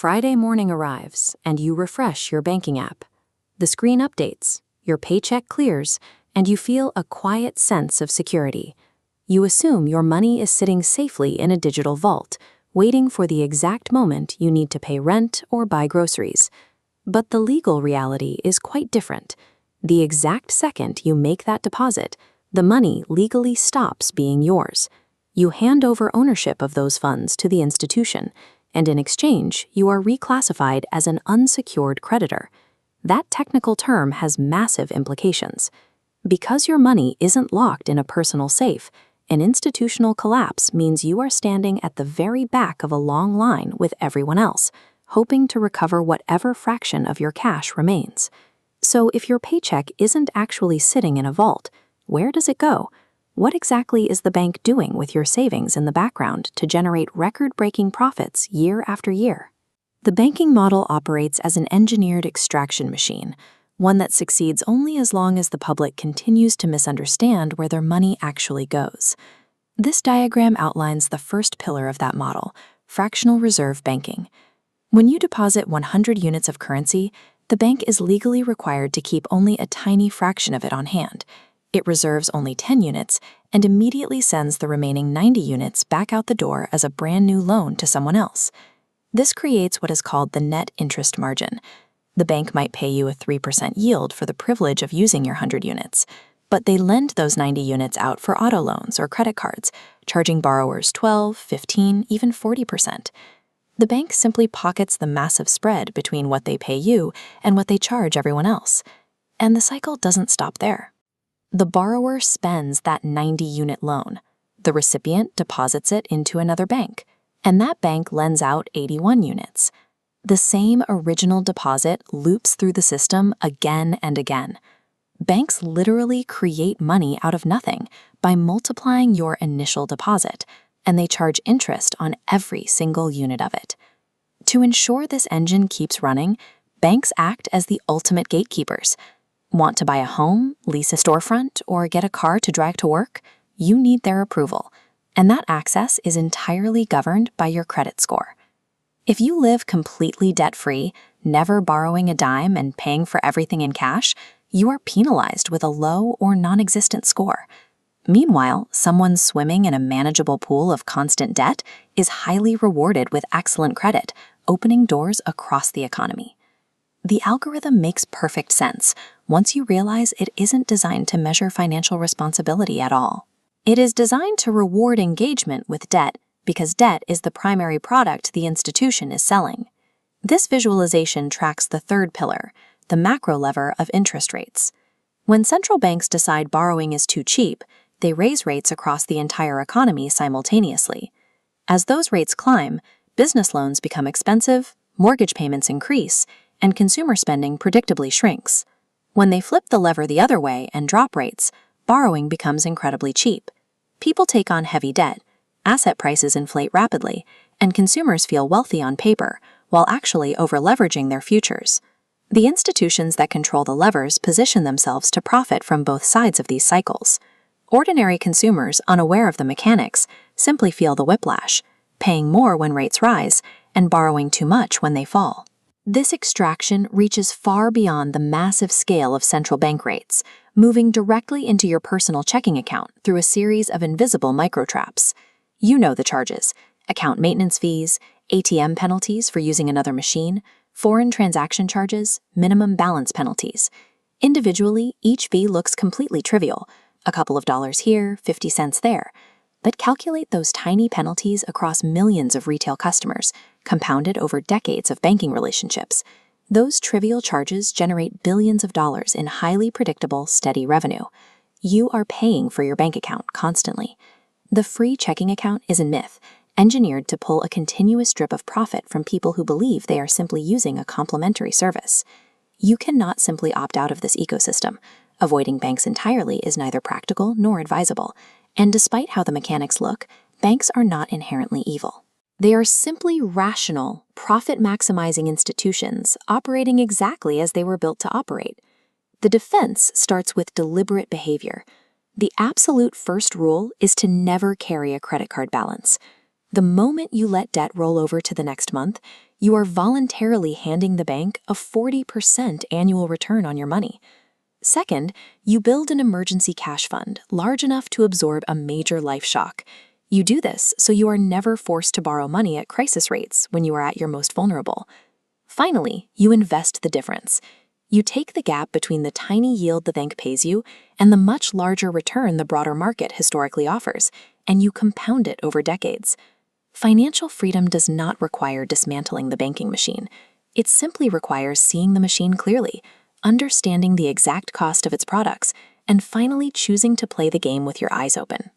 Friday morning arrives, and you refresh your banking app. The screen updates, your paycheck clears, and you feel a quiet sense of security. You assume your money is sitting safely in a digital vault, waiting for the exact moment you need to pay rent or buy groceries. But the legal reality is quite different. The exact second you make that deposit, the money legally stops being yours. You hand over ownership of those funds to the institution, and in exchange, you are reclassified as an unsecured creditor. That technical term has massive implications. Because your money isn't locked in a personal safe, an institutional collapse means you are standing at the very back of a long line with everyone else, hoping to recover whatever fraction of your cash remains. So if your paycheck isn't actually sitting in a vault, where does it go? What exactly is the bank doing with your savings in the background to generate record-breaking profits year after year? The banking model operates as an engineered extraction machine, one that succeeds only as long as the public continues to misunderstand where their money actually goes. This diagram outlines the first pillar of that model, fractional reserve banking. When you deposit 100 units of currency, the bank is legally required to keep only a tiny fraction of it on hand. It reserves only 10 units and immediately sends the remaining 90 units back out the door as a brand new loan to someone else. This creates what is called the net interest margin. The bank might pay you a 3% yield for the privilege of using your 100 units, but they lend those 90 units out for auto loans or credit cards, charging borrowers 12, 15, even 40%. The bank simply pockets the massive spread between what they pay you and what they charge everyone else. And the cycle doesn't stop there. The borrower spends that 90-unit loan. The recipient deposits it into another bank, and that bank lends out 81 units. The same original deposit loops through the system again and again. Banks literally create money out of nothing by multiplying your initial deposit, and they charge interest on every single unit of it. To ensure this engine keeps running, banks act as the ultimate gatekeepers. Want to buy a home, lease a storefront, or get a car to drive to work? You need their approval, and that access is entirely governed by your credit score. If you live completely debt-free, never borrowing a dime and paying for everything in cash, you are penalized with a low or non-existent score. Meanwhile, someone swimming in a manageable pool of constant debt is highly rewarded with excellent credit, opening doors across the economy. The algorithm makes perfect sense once you realize it isn't designed to measure financial responsibility at all. It is designed to reward engagement with debt because debt is the primary product the institution is selling. This visualization tracks the third pillar, the macro lever of interest rates. When central banks decide borrowing is too cheap, they raise rates across the entire economy simultaneously. As those rates climb, business loans become expensive, mortgage payments increase, and consumer spending predictably shrinks. When they flip the lever the other way and drop rates, borrowing becomes incredibly cheap. People take on heavy debt, asset prices inflate rapidly, and consumers feel wealthy on paper while actually over-leveraging their futures. The institutions that control the levers position themselves to profit from both sides of these cycles. Ordinary consumers, unaware of the mechanics, simply feel the whiplash, paying more when rates rise and borrowing too much when they fall. This extraction reaches far beyond the massive scale of central bank rates, moving directly into your personal checking account through a series of invisible microtraps. You know the charges: account maintenance fees, ATM penalties for using another machine, foreign transaction charges, minimum balance penalties. Individually, each fee looks completely trivial, a couple of dollars here, 50 cents there. But calculate those tiny penalties across millions of retail customers, compounded over decades of banking relationships. Those trivial charges generate billions of dollars in highly predictable, steady revenue. You are paying for your bank account constantly. The free checking account is a myth, engineered to pull a continuous drip of profit from people who believe they are simply using a complimentary service. You cannot simply opt out of this ecosystem. Avoiding banks entirely is neither practical nor advisable. And despite how the mechanics look, banks are not inherently evil. They are simply rational, profit-maximizing institutions operating exactly as they were built to operate. The defense starts with deliberate behavior. The absolute first rule is to never carry a credit card balance. The moment you let debt roll over to the next month, You are voluntarily handing the bank a 40% annual return on your money. Second, you build an emergency cash fund large enough to absorb a major life shock. You do this so you are never forced to borrow money at crisis rates when you are at your most vulnerable. Finally, you invest the difference. You take the gap between the tiny yield the bank pays you and the much larger return the broader market historically offers, and you compound it over decades. Financial freedom does not require dismantling the banking machine. It simply requires seeing the machine clearly, understanding the exact cost of its products, and finally choosing to play the game with your eyes open.